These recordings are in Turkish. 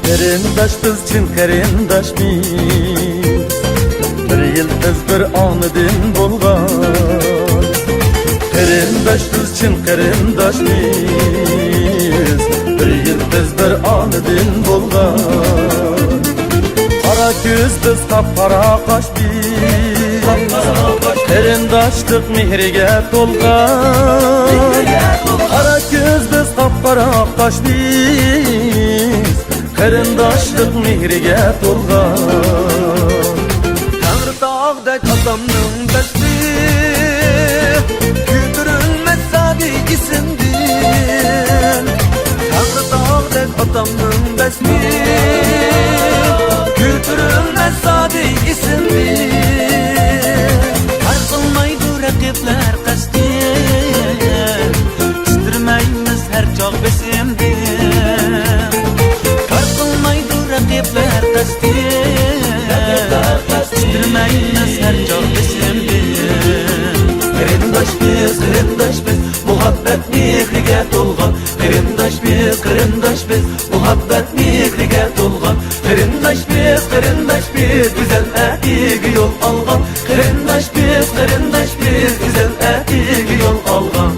Qarindosh biz chin qarindoshmiz, bir yildiz bir onidin bo'lgan. Qarindosh biz chin qarindoshmiz, bir yildiz bir onidin bo'lgan. Qora ko'z biz qap-qora qosh biz, qarindoshlik mehriga to'lgan. Qora ko'z biz qap-qora qosh biz, qarindoshlik mehriga to'lgan. Tangritog'dek otamning basti, kuydirilmas sadiq isimdin. Tangritog'dek otamning basti, kuydirilmas sadiq isimdin. Har qilmaydi raqiblar qasdin, chitirmaymiz har chog' besimdin. Rakipler qasdin, chitirmaymiz har chog' besimdin. Qarindosh biz, muhabbat mehriga to'lgan. Qarindosh biz, muhabbat mehriga to'lgan. Qarindosh biz, güzel atiga yo'l olgan. Qarindosh biz, güzel atiga yo'l olgan.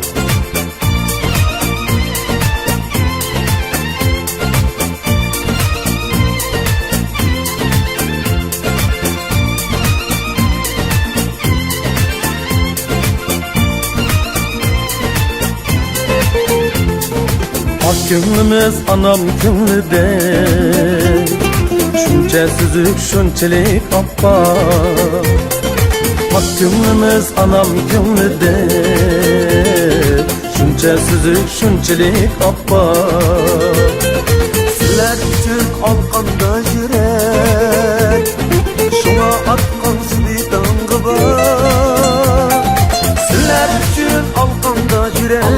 Ko'nglimiz anam ko'nglida, shuncha suzuk shunchalik oppoq. Ko'nglimiz anam ko'nglida, shuncha suzuk shunchalik oppoq. Sizlar uchun olqanda yurak, shunga atqan svidanga bor. Sizlar uchun olqanda yurak,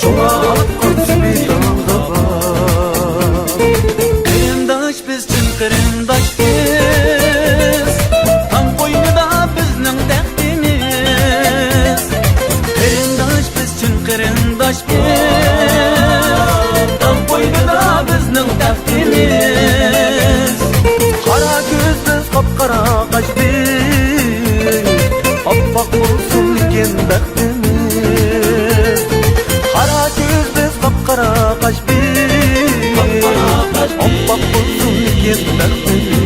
şuna atqan svidanga bor. Qarindosh biz chin qarindosh biz, tam qo'ynida bizning taxtimiz. Qarindosh biz chin qarindosh biz, tam qo'ynida bizning taxtimiz. Qora ko'z biz qop-qora qosh biz, oppoq bo'lsin lekin baxtimiz. Qora ko'z biz qop-qora qosh biz, oppoq bo'lsin lekin baxtimiz.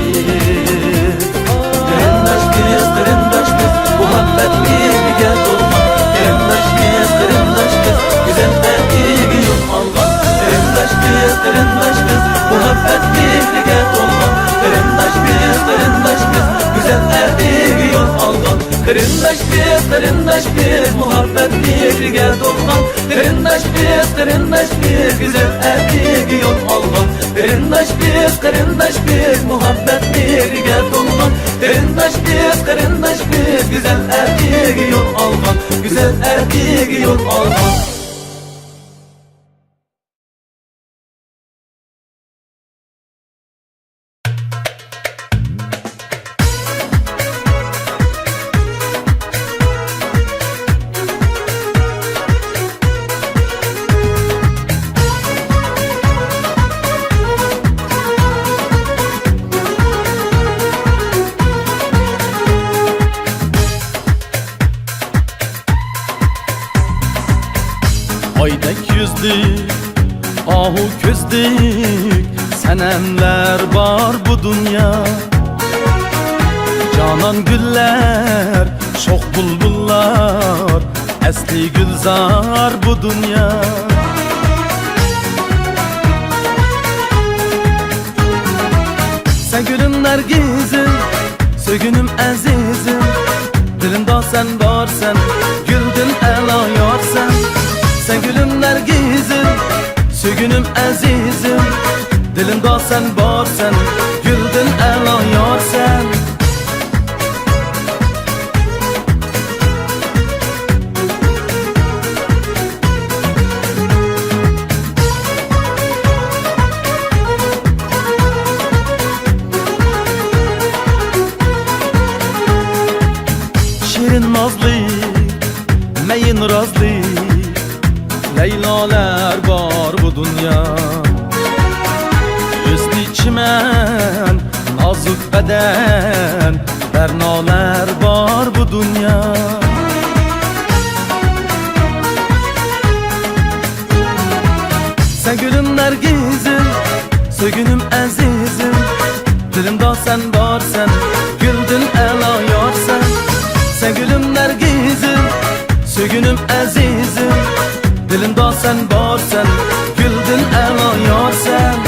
Qarindosh biz, muhabbat mehriga to'lgan. Qarindosh biz, güzel atiga yo'l olgan. Qarindosh biz, muhabbat mehriga to'lgan. Qarindosh biz, güzel atiga yo'l olgan. Qarindosh biz, muhabbat mehriga to'lgan. Qarindosh biz, güzel atiga yo'l olgan. Qarindosh biz, muhabbat mehriga to'lgan. Qarindosh biz, güzel atiga yo'l olgan. Güzel atiga yo'l olgan. Oydek yüzlük, ahu közlük, senemler var bu dünya. Canan güller, şox bulbullar, esli gülzar bu dünya. Sen gülüm nergizim, sögünüm azizim. Dilimda sen varsan, güldün ela yarsan. Sögünüm əzizim, dilimdə sən barsən, güldün əla yar sən. Şirin nazlı, meyin razlı, Leylalar var bu dünya. Üstü çimen, nazik beden, bernalar var bu dünya. Sen gülüm nergizim, sögünüm əzizim, dilimdə sen varsan, güldün əla yar sen. Sen gülüm nergizim, sögünüm əzizim, dilimdə sen varsan, güldün əla yar sen.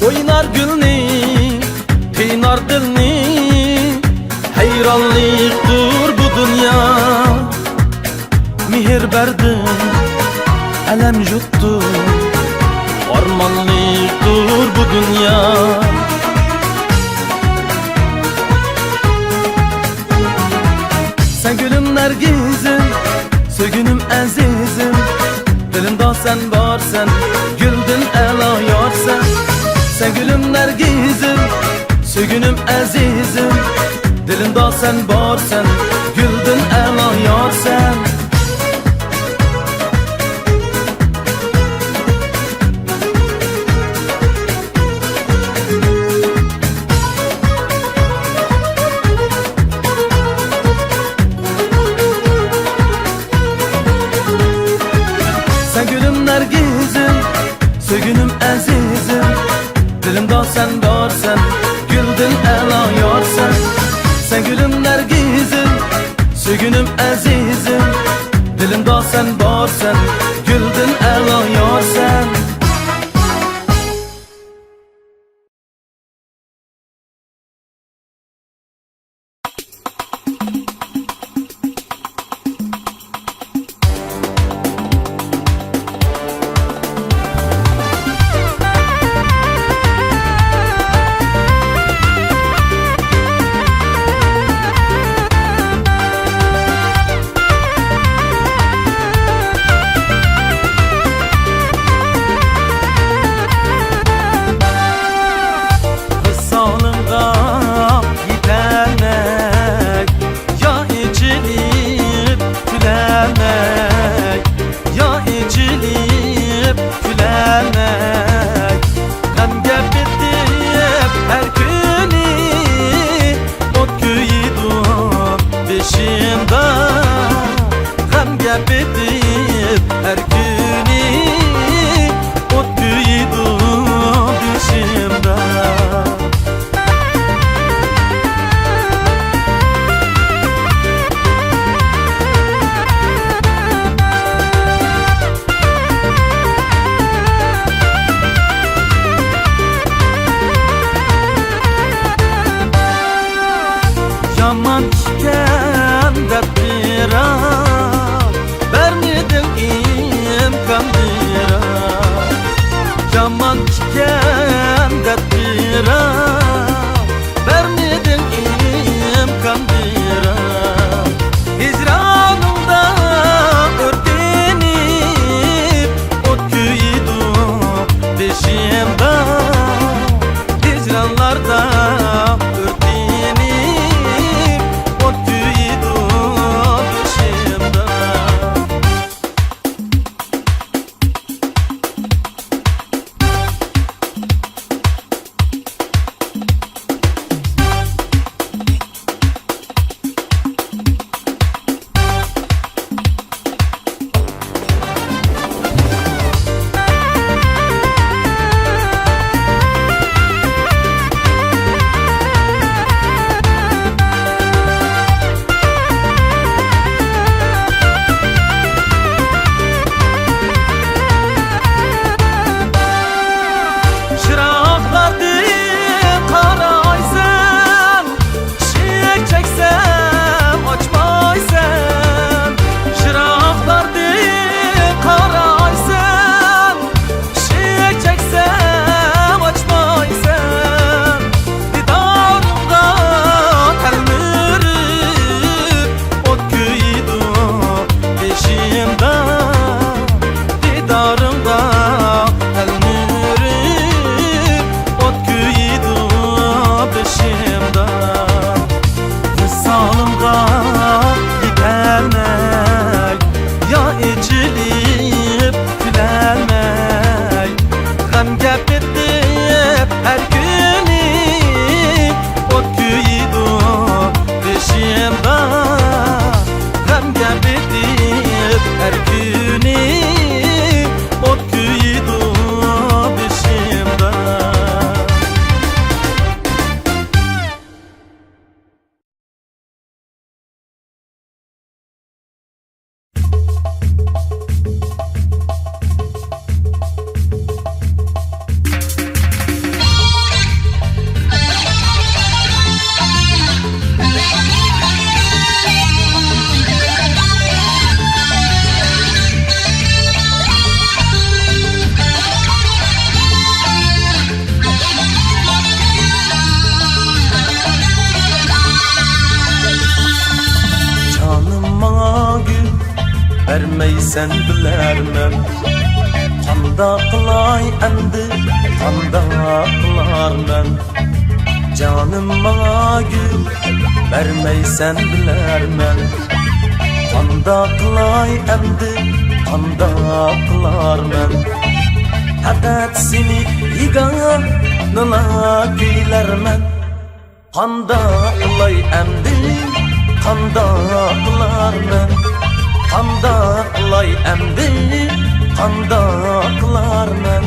Oynar gülni, kıynar dilni, hayranlıktır bu dünya. Mihir verdin, elem yuttu, armanlıktır bu dünya. Sen gülüm nergizim, sögünüm əzizim, dilimdə sen varsan, güldün əla yar sen. Sen gülüm nergizim, sögünüm əzizim, dilimdə sen varsan, güldün əla yar sen. Sen gülüm nergizim, sögünüm əzizim, dilimdə sen varsan, güldün əla yar sen. Sen gülüm nergizim, sögünüm əzizim, dilimdə sen varsan, güldün əla yar sen. bana gül vermeysen bilermem. Qanda qılay endi, qanda qılarmən. Canım bana gül vermeysen bilermem. Qanda qılay endi, qanda qılarmən. Faqat seni yiganına kuylarman. Qanda qılay endi, qanda qılarman. Qanda qılay endi, qanda qılarman.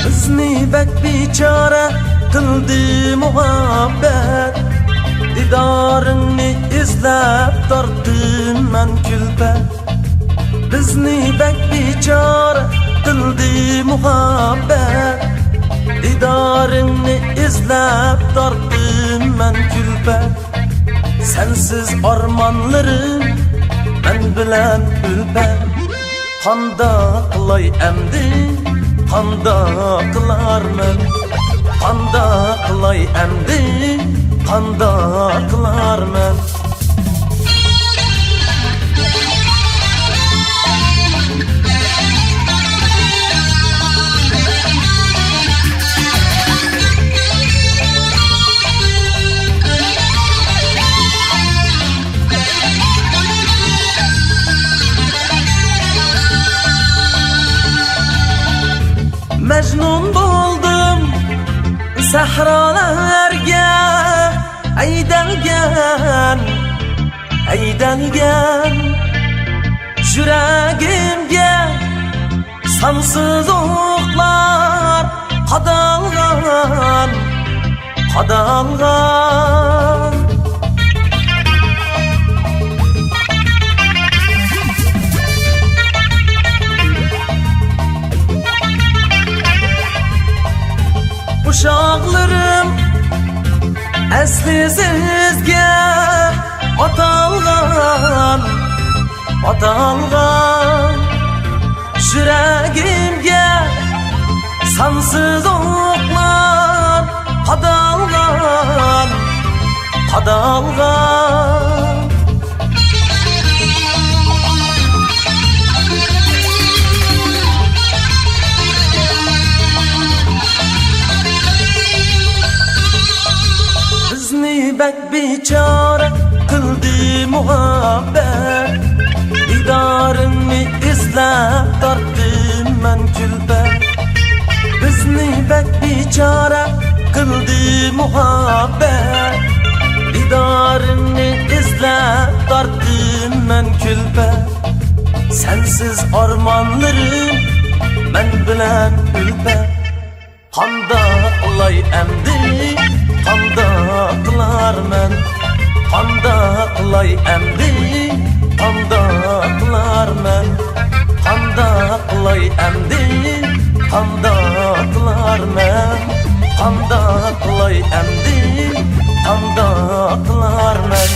Bizni bek biçare qildi muhabbet. Didarını izlep tortdim men külfet. Bizni bek biçare qildi muhabbet. Didarını izlep tortdim men külfet. Sensiz armanlarım men bilen ülfet. Qanda qılay emdi, qanda qılarman. Qanda qılay emdi, qanda qılarman. Mecnun buldum sahralarga aydangan, aydangan. Yuragimga sansız o'qlar qadalgan, qadalgan. Uşaqlarım asli sizga atalgan, atalgan. Yuragimga sansız o'qlar qadalgan, qadalgan. Bek biçare qildi muhabbet. Didarını izlep tortdim men külfet. Bizni bek biçare qildi muhabbet. Didarını izlep tortdim men külfet. Sensiz armanlarım men bilen ülfet. Qanda qılay emdi, qanda qılarman. Qanda qılay emdi, qanda qılarman. Qanda qılay emdi, qanda qılarman. Qanda qılay emdi, qanda qılarman.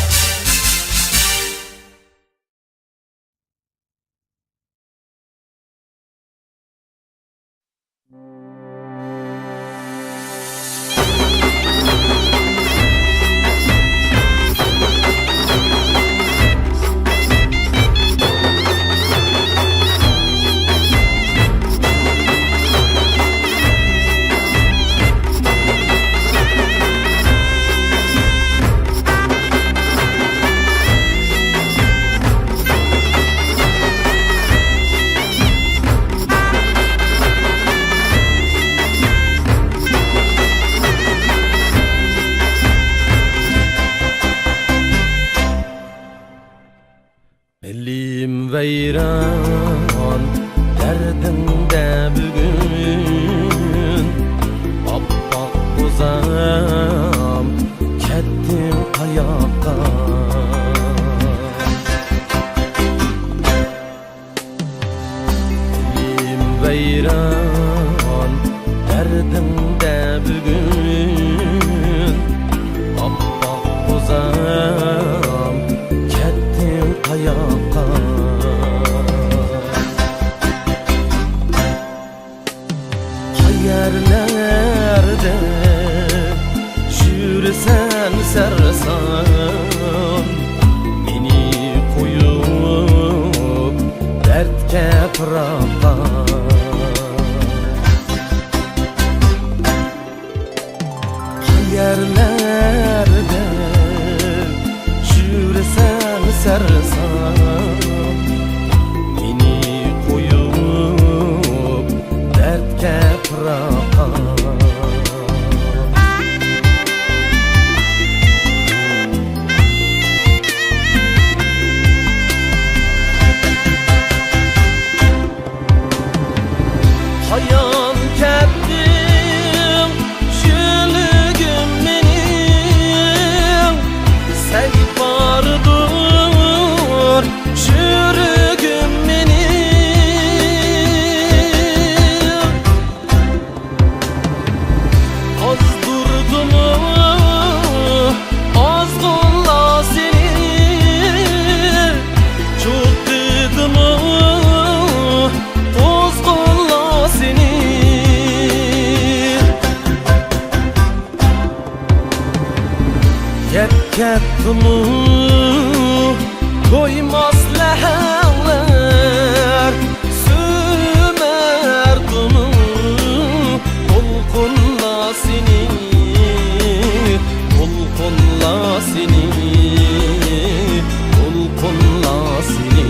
Elim veyran derdimde bugün. Appak uzam kettim qayoqqa. Elim veyran derdimde bugün. sarsan, meni qo'yib dardga firoqqa. Qayerlarda yurasan sarson, meni qo'yib dardga firoqqa. Hayon ketdim şülügüm mening, sen bardur şürügüm mening. Azdurdumu azg'unla seni, çok dedim tozg'unla seni. Ketdimu ko'ymas lahalar, sümerdimu to'lqinla seni, to'lqinla seni, to'lqinla seni.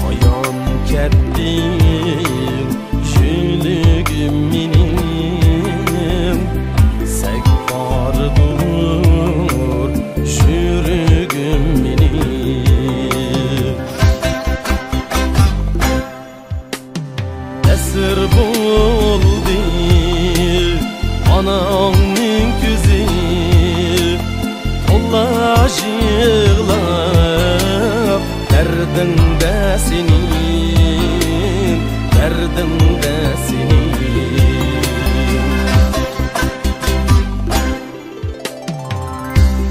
Hayon ketdim şülügüm mening, sen bardur şürügüm mening. Esir bo'ldi onangning ko'zi, to'la yig'lab dardingda sening, dardingda sening.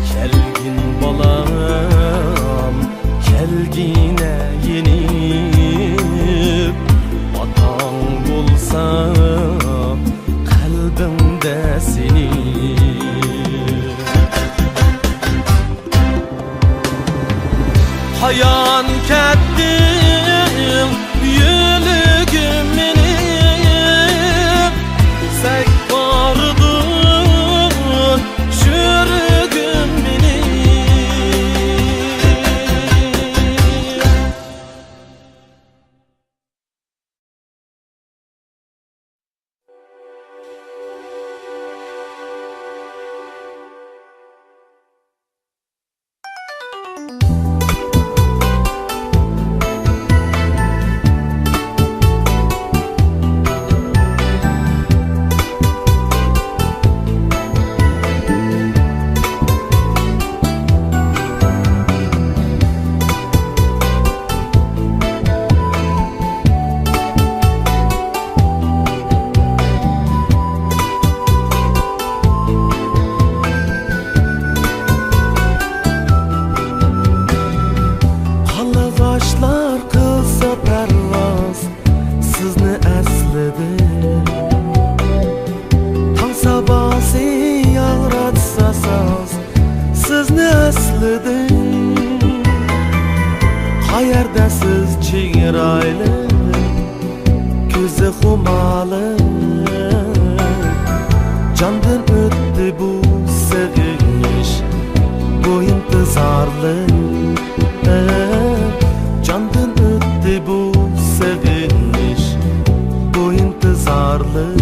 Kelgin bolam, kelgine yenip, otang bo'lsa qalbimda sening. Hayon ketdim yülügüm mening, sen bardur şürügüm mening. Qayerdasiz chiroyli, ko'zi xumalı, jondan o'tdi bu sig'inish, bu intizorlik. Jondan o'tdi bu sig'inish, bu intizorlik.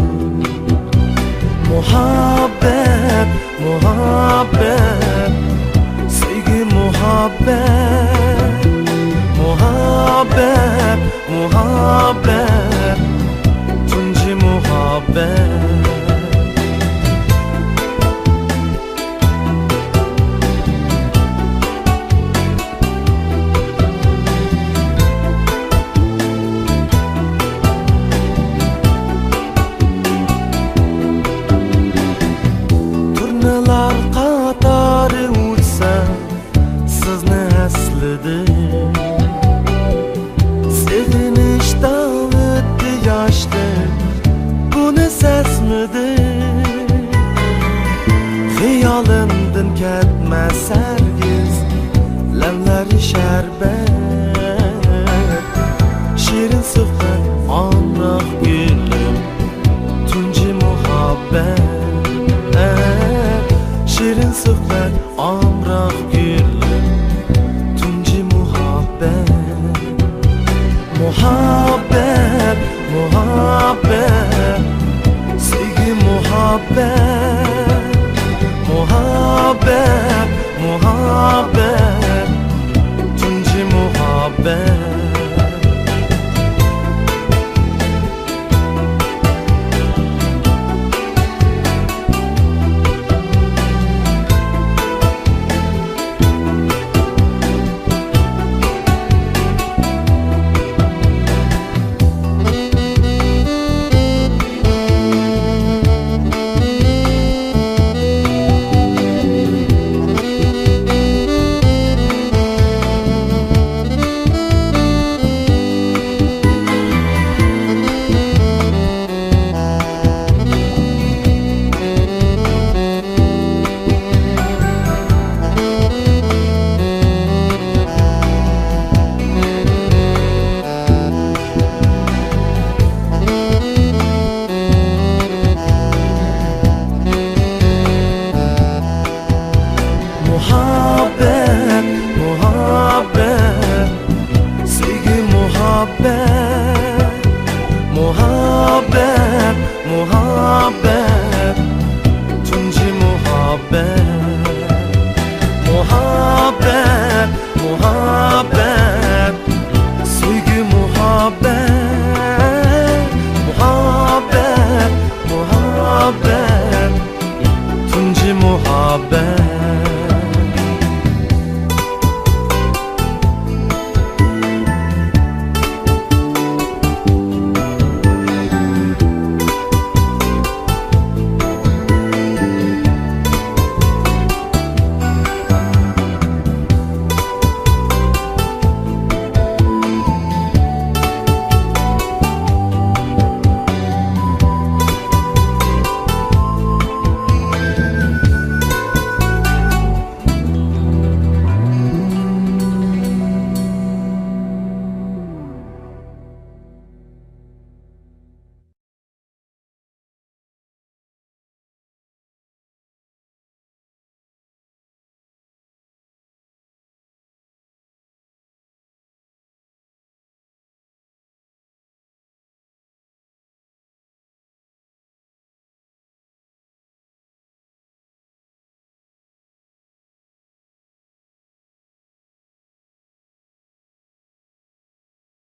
Muhabbet, muhabbet, sevgi muhabbet, muhabbet, muhabbet.